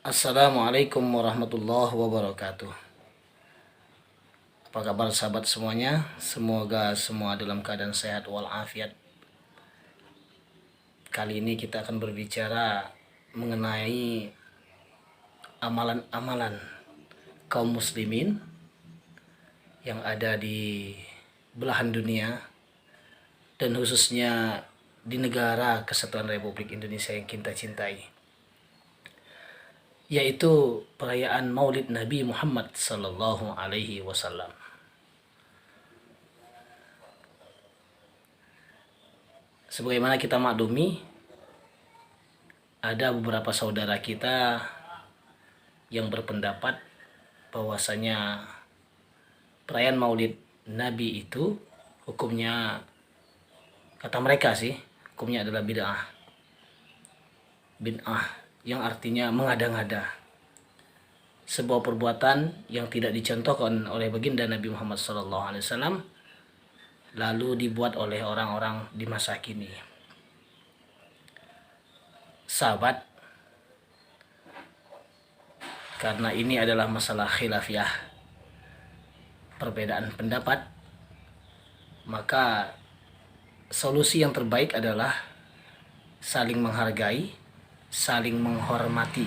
Assalamualaikum warahmatullahi wabarakatuh. Apa kabar sahabat semuanya? Semoga semua dalam keadaan sehat walafiat. Kali ini kita akan berbicara mengenai amalan-amalan kaum muslimin yang ada di belahan dunia dan khususnya di negara Kesatuan Republik Indonesia yang kita cintai, yaitu perayaan Maulid Nabi Muhammad Sallallahu Alaihi Wasallam. Sebagaimana kita maklumi, ada beberapa saudara kita yang berpendapat bahwasanya perayaan Maulid Nabi itu hukumnya, kata mereka sih, hukumnya adalah bid'ah. Bid'ah yang artinya mengada-ngada, sebuah perbuatan yang tidak dicontohkan oleh baginda Nabi Muhammad SAW, lalu dibuat oleh orang-orang di masa kini. Sahabat, karena ini adalah masalah khilafiyah, perbedaan pendapat, maka solusi yang terbaik adalah saling menghargai, saling menghormati.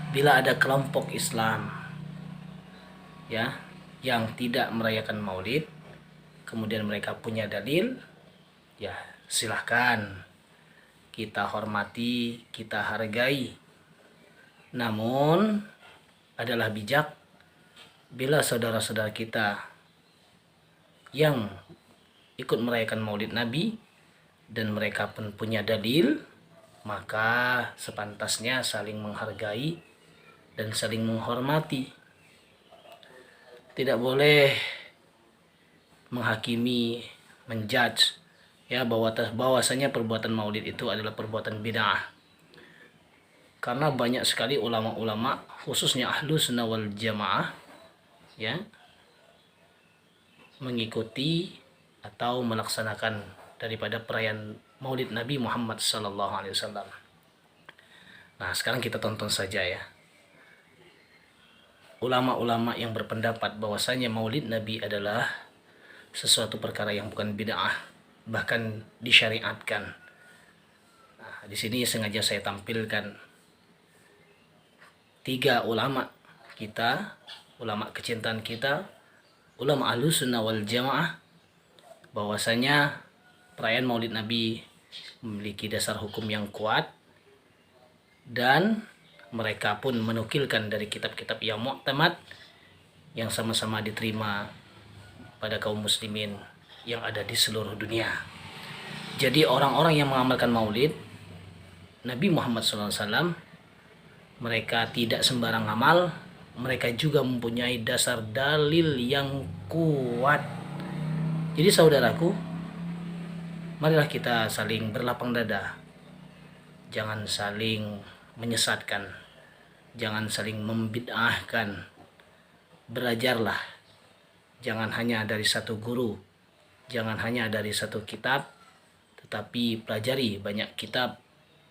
Bila ada kelompok Islam yang tidak merayakan Maulid, kemudian mereka punya dalil, silahkan kita hormati, kita hargai. Namun adalah bijak bila saudara-saudara kita yang ikut merayakan Maulid Nabi dan mereka pun punya dalil, maka sepantasnya saling menghargai dan saling menghormati. Tidak boleh menghakimi, menjudge bahwasanya perbuatan Maulid itu adalah perbuatan bid'ah. Karena banyak sekali ulama-ulama, khususnya Ahlus Sunnah wal Jamaah, mengikuti atau melaksanakan daripada perayaan Maulid Nabi Muhammad SAW. Nah, sekarang kita tonton saja ulama-ulama yang berpendapat bahwasanya Maulid Nabi adalah sesuatu perkara yang bukan bid'ah, bahkan disyariatkan. Nah, di sini sengaja saya tampilkan 3 ulama kita, ulama kecintaan kita, ulama Ahlus Sunnah wal Jamaah, bahwasanya perayaan Maulid Nabi memiliki dasar hukum yang kuat, dan mereka pun menukilkan dari kitab-kitab yang mu'tamad, yang sama-sama diterima pada kaum muslimin yang ada di seluruh dunia. Jadi orang-orang yang mengamalkan Maulid Nabi Muhammad SAW, mereka tidak sembarang amal, mereka juga mempunyai dasar dalil yang kuat. Jadi saudaraku, marilah kita saling berlapang dada, jangan saling menyesatkan, jangan saling membid'ahkan. Belajarlah, jangan hanya dari satu guru, jangan hanya dari satu kitab, tetapi pelajari banyak kitab,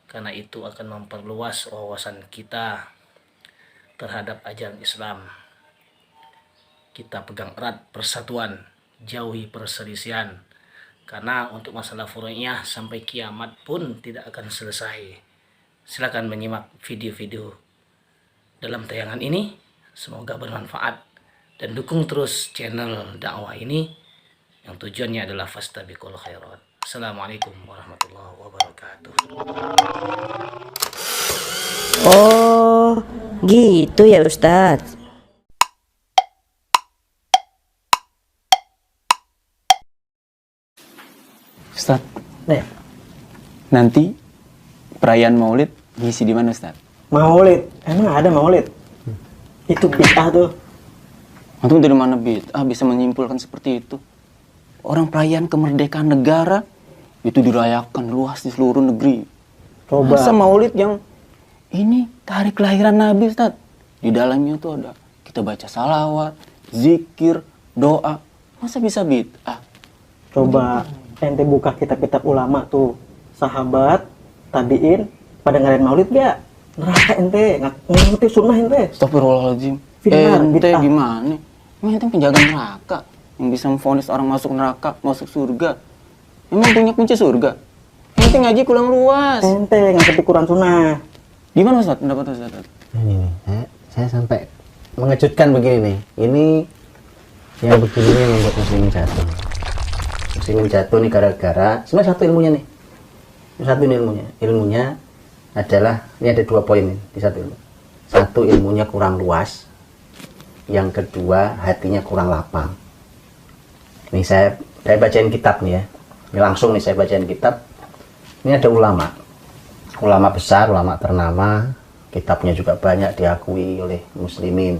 karena itu akan memperluas wawasan kita terhadap ajaran Islam. Kita pegang erat persatuan, jauhi perselisihan, karena untuk masalah furu'iyah sampai kiamat pun tidak akan selesai. Silakan menyimak video-video dalam tayangan ini, semoga bermanfaat, dan dukung terus channel dakwah ini yang tujuannya adalah fastabiqul khairat. Assalamualaikum warahmatullahi wabarakatuh. Oh, gitu ya Ustadz. Ustadz, nanti perayaan Maulid ngisi di mana, Ustadz? Maulid? Emang ada Maulid? Itu bid'ah tuh. Antum dari mana bisa menyimpulkan seperti itu? Orang perayaan kemerdekaan negara itu dirayakan luas di seluruh negeri. Coba. Masa Maulid yang ini hari kelahiran Nabi, Ustadz? Di dalamnya tuh ada kita baca salawat, zikir, doa. Masa bisa bid'ah? Coba ente buka kitab-kitab ulama tuh, sahabat, tabi'in, pada ngadain Maulid gak? Neraka ente, ngerti sunnah ente. Astagfirullahaladzim. Fitnah, Ente bid'ah. gimana? Emang ente penjaga neraka yang bisa memvonis orang masuk neraka, masuk surga. Emang punya kunci surga? Ente ngaji kurang luas. Ente ngerti Quran sunnah. Gimana Ustaz pendapat Ustaz? Ini nih, saya sampai mengejutkan begini nih. Ini yang begini nih yang membuat muslimin jatuh. Muslimin jatuh nih gara-gara sebenarnya satu ilmunya nih. Satu ini ilmunya. Ilmunya adalah ini ada 2 poin nih di satu ilmu. Satu, ilmunya kurang luas. Yang kedua, hatinya kurang lapang. Ini saya bacain kitab nih ya. Ini langsung nih saya bacain kitab. Ini ada ulama besar, ulama ternama, kitabnya juga banyak diakui oleh muslimin.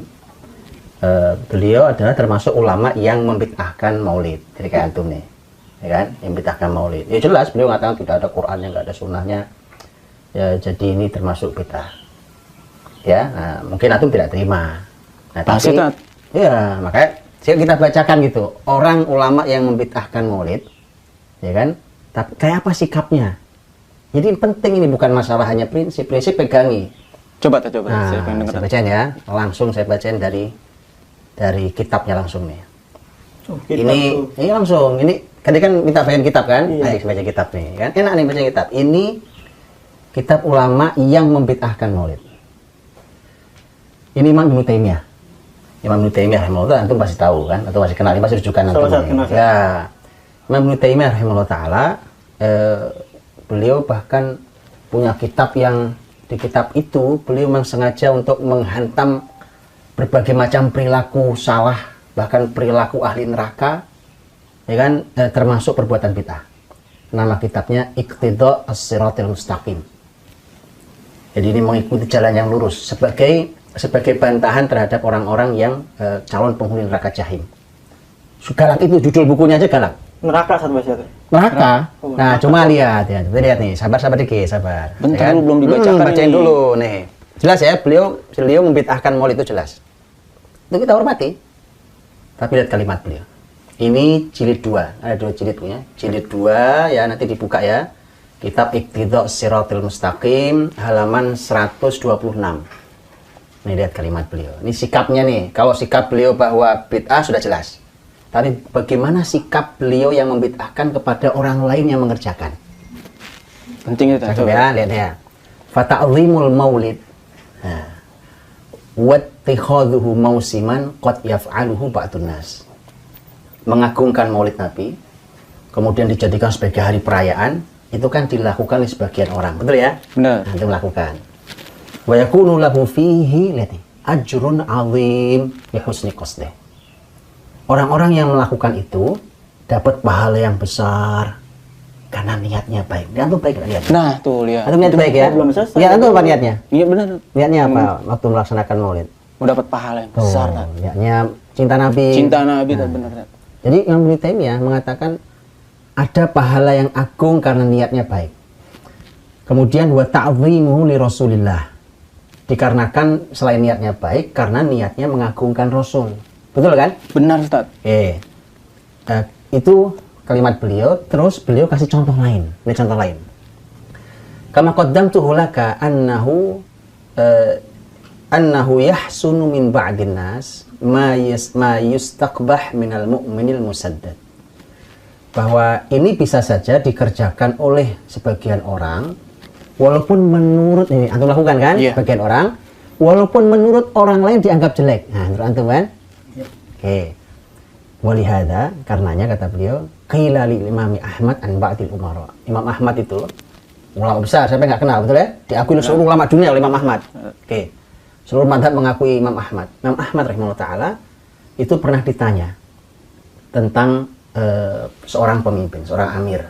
Beliau adalah termasuk ulama yang membid'ahkan maulid. Jadi kayak antum nih, ya kan? Yang membid'ahkan maulid. Ya jelas beliau mengatakan tidak ada Qur'annya, nggak ada sunnahnya. Ya, jadi ini termasuk bid'ah. Ya, nah, mungkin antum tidak terima. Nah, Pasti, Tat. ya makanya kita bacakan gitu. Orang ulama yang membid'ahkan maulid, ya kan? Tapi kayak apa sikapnya? Jadi penting ini bukan masalah hanya prinsip pegangi. Coba Nah, saya pengen dengar. saya bacain ya. Langsung saya bacain dari kitabnya langsung nih. Ini langsung. Ini kan minta bacain kitab kan? Iya. Ayo saya baca kitab nih kan. Enak nih baca kitab. Ini kitab ulama yang membid'ahkan maulid. Ini Imam Ibnu Taimiyah. Imam Ibnu Taimiyah rahimahullah antum pasti tahu kan? Atau masih kenal? Ini pasti rujukan antum. Kenal. Ya. Imam Ibnu Taimiyah rahimahullah taala beliau bahkan punya kitab yang di kitab itu beliau memang sengaja untuk menghantam berbagai macam perilaku salah, bahkan perilaku ahli neraka, ya kan, termasuk perbuatan bid'ah. Nama kitabnya Iqtida' as-Siratil Mustaqim. Jadi ini mengikuti jalan yang lurus sebagai bantahan terhadap orang-orang yang calon penghuni neraka jahim. Galak itu judul bukunya aja galak. Neraka satu bahasa itu. Neraka. Oh, Nah, cuma lihat ya. Kita lihat nih, sabar dikit, sabar. Bentar dulu, belum dibacakan bacain ini. dulu nih. Jelas ya, beliau membid'ahkan maulid itu jelas. Itu kita hormati. Tapi lihat kalimat beliau. Ini jilid 2, ada 2 jilid punya. Jilid 2 ya, nanti dibuka ya. Kitab Iqtida' as-Siratil Mustaqim halaman 126. Nih lihat kalimat beliau. Ini sikapnya nih. Kalau sikap beliau bahwa bid'ah sudah jelas. Tapi bagaimana sikap beliau yang membid'ahkan kepada orang lain yang mengerjakan? Penting itu. Cakep ya, lihat ya. Fata'zimul maulid. Nah. Wattikhadhuhu mausiman qad yaf'aluhu ba'dun nas. Mengagungkan maulid Nabi, kemudian dijadikan sebagai hari perayaan, itu kan dilakukan oleh sebagian orang. Betul ya? Benar. Nah, itu melakukan. Wa yakunu lahu fihi lihat nih, ajrun 'azim li husni qasdih. Orang-orang yang melakukan itu dapat pahala yang besar karena niatnya baik. Dia tuh baik niatnya. Nah, tuh lihat. Atau niat baik ya? belum selesai. Niat itu apa niatnya? Iya benar. Niatnya apa waktu melaksanakan maulid? Mau dapat pahala yang besar, Tat. Niatnya cinta Nabi. Cinta Nabi, Tat, benar, Tat. Jadi Imam Ibnu Taimiyah mengatakan ada pahala yang agung karena niatnya baik. Kemudian wa ta'zimuhu li Rasulillah. Dikarenakan selain niatnya baik karena niatnya mengagungkan Rasul. Betul kan? Benar, Ustaz. Itu kalimat beliau, terus beliau kasih contoh lain. Ini contoh lain. Kama qaddamtuhu laka annahu yahsunu min ba'din nas ma yustaqbah minal mu'minil musaddad. Bahwa ini bisa saja dikerjakan oleh sebagian orang walaupun menurut ini antum lakukan kan? Iya. Sebagian orang walaupun menurut orang lain dianggap jelek. Nah, menurut antum kan? Oke. Walihada, karenanya kata beliau, qila li Imam Ahmad an ba'dil umara. Imam Ahmad itu ulama besar, siapa nggak kenal, betul ya? Diakui oleh seluruh ulama dunia oleh Imam Ahmad. Oke. Seluruh mazhab mengakui Imam Ahmad. Imam Ahmad rahimahullah taala itu pernah ditanya tentang seorang pemimpin, seorang amir.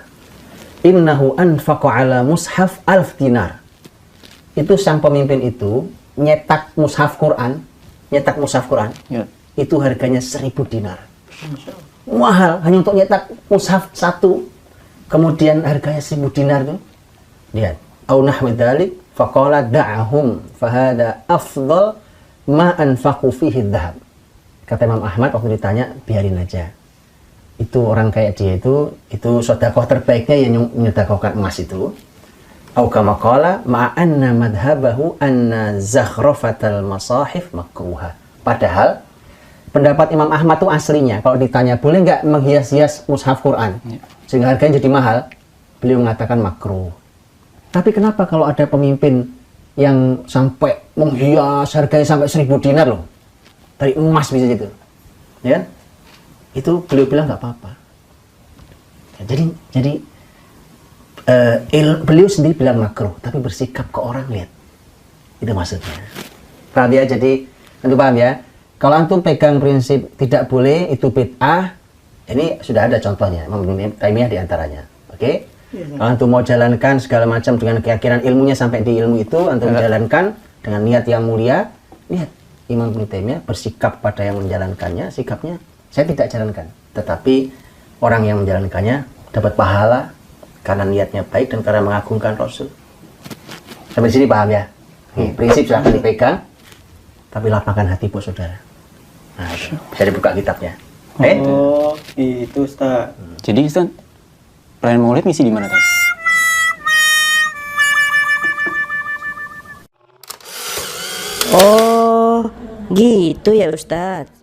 Innahu anfaqa ala mushaf 1000 dinar. Itu sang pemimpin itu nyetak mushaf Quran, Ya. itu harganya 1000 dinar. Mahal, hanya untuk nyetak mushaf satu. Kemudian harganya 1000 dinar tuh. Lihat. Au nahwi dzalik faqala da'ahum fahada afdal ma anfaqu fihi dhahab. Kata Imam Ahmad waktu ditanya, biarin aja. Itu orang kayak dia itu sedekah terbaiknya yang menyedekahkan emas itu. Au kama qala ma'anna madhabahu anna zakhrafatal masahif makruha. Padahal pendapat Imam Ahmad itu aslinya kalau ditanya boleh nggak menghias-hias mushaf Quran sehingga harganya jadi mahal, beliau mengatakan makruh. Tapi kenapa kalau ada pemimpin yang sampai menghias harganya sampai 1000 dinar loh, dari emas bisa gitu, ya? Itu beliau bilang nggak apa-apa. Ya, jadi beliau sendiri bilang makruh, tapi bersikap ke orang lihat, itu maksudnya. Paham ya? Jadi antum paham ya? Kalau antum pegang prinsip tidak boleh itu bid'ah, ini sudah ada contohnya, Imam Ibnu Taimiyah diantaranya. Oke? Kalau antum mau jalankan segala macam dengan keyakinan ilmunya sampai di ilmu itu, antum jalankan dengan niat yang mulia, lihat Imam Ibnu Taimiyah bersikap pada yang menjalankannya, sikapnya saya tidak jalankan, tetapi orang yang menjalankannya dapat pahala karena niatnya baik dan karena mengagungkan Rasul. Sampai sini paham ya? Prinsip silahkan dipegang, tapi lapangkan hati buat saudara. Nah, itu. Bisa dibuka kitabnya. Oh, itu Ustaz. Jadi Ustaz, perayaan Maulid misi di mana, Ustaz? Oh, gitu ya Ustadz.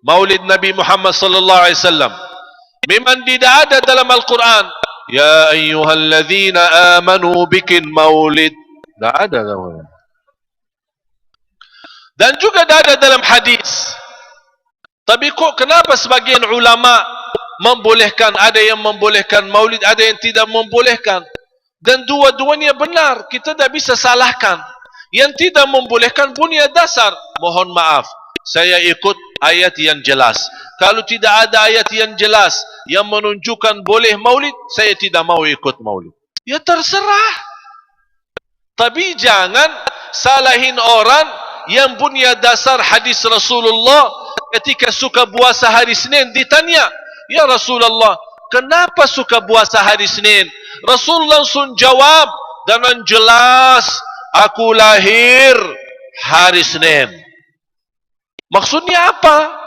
Maulid Nabi Muhammad sallallahu alaihi wasallam memang tidak ada dalam Al-Quran. Ya ayyuhalladzina amanu bikin maulid. Tidak ada dalam. Dan juga tidak ada dalam hadis. Tapi kok kenapa sebagian ulama membolehkan, ada yang membolehkan maulid, ada yang tidak membolehkan. Dan dua-duanya benar, kita tidak bisa salahkan. Yang tidak membolehkan punya dasar, mohon maaf, saya ikut ayat yang jelas. Kalau tidak ada ayat yang jelas yang menunjukkan boleh maulid, saya tidak mau ikut maulid. Ya terserah. Tapi jangan salahin orang yang punya dasar hadis Rasulullah ketika suka puasa hari Senin. Ditanya, ya Rasulullah, kenapa suka puasa hari Senin? Rasul langsung jawab dengan jelas, aku lahir hari Senin. Maksudnya apa?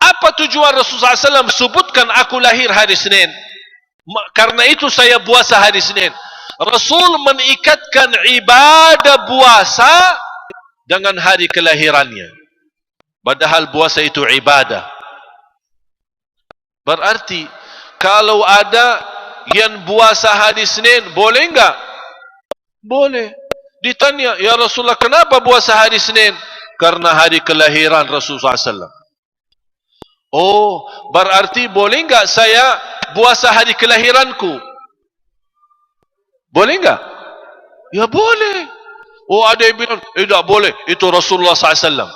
Apa tujuan Rasulullah SAW sebutkan aku lahir hari Senin? Karena itu saya puasa hari Senin. Rasul mengikatkan ibadah puasa dengan hari kelahirannya. Padahal puasa itu ibadah. Berarti kalau ada yang puasa hari Senin, boleh enggak? Boleh. Ditanya, ya Rasulullah, kenapa puasa hari Senin? Karena hari kelahiran Rasulullah SAW. Oh, berarti boleh enggak saya puasa hari kelahiranku? Boleh enggak? Ya boleh. Oh, ada yang bilang, tidak boleh, itu Rasulullah SAW.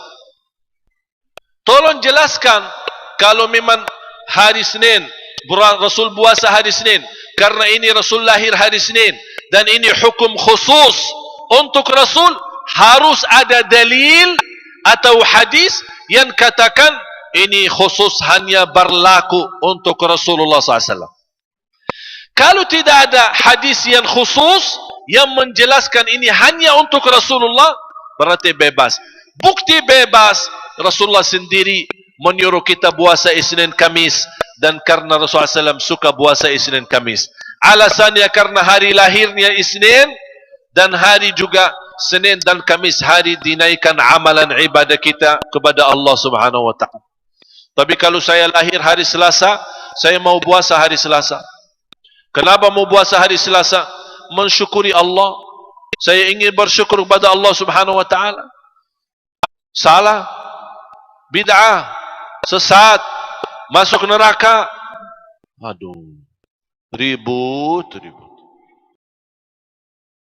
Tolong jelaskan, kalau memang hari Senin, Rasul puasa hari Senin, karena ini Rasul lahir hari Senin, dan ini hukum khusus untuk Rasul, harus ada dalil atau hadis yang katakan ini khusus hanya berlaku untuk Rasulullah SAW. Kalau tidak ada hadis yang khusus yang menjelaskan ini hanya untuk Rasulullah, berarti bebas. Bukti bebas, Rasulullah sendiri menyuruh kita puasa Isnin Kamis, dan karena Rasulullah SAW suka puasa Isnin Kamis. Alasannya karena hari lahirnya Isnin, dan hari juga Senin dan Kamis hari dinaikkan amalan ibadah kita kepada Allah Subhanahu wa ta'ala. Tapi kalau saya lahir hari Selasa, saya mau puasa hari Selasa. Kenapa mau puasa hari Selasa? Mensyukuri Allah. Saya ingin bersyukur kepada Allah Subhanahu wa ta'ala. Salah, bid'ah, sesat, masuk neraka. Aduh, ribut.